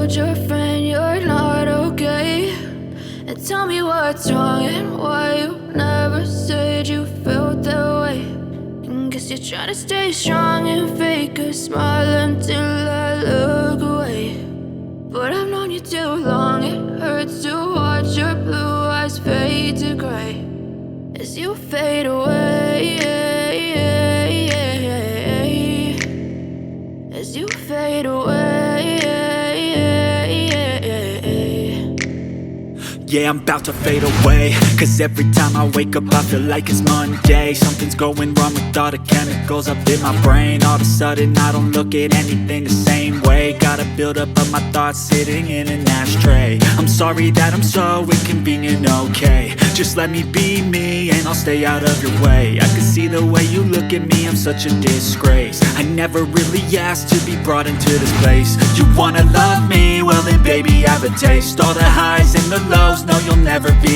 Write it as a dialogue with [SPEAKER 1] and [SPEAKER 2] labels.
[SPEAKER 1] told your friend you're not okay, and tell me what's wrong and why you never said you felt that way. And guess you're trying to stay strong and fake a smile until I look away. But I've known you too long, it hurts to watch your blue eyes fade to gray as you fade away, as you fade away.
[SPEAKER 2] Yeah, I'm about to fade away, cause every time I wake up I feel like it's Monday. Something's going wrong with all the chemicals up in my brain. All of a sudden I don't look at anything the same way. Got a build up of my thoughts sitting in an ashtray. I'm sorry that I'm so inconvenient, okay. Just let me be me and I'll stay out of your way. I can see the way you look at me, I'm such a disgrace. I never really asked to be brought into this place. You wanna love me? Well then baby, have a taste. All the highs and the lows, no, you'll never be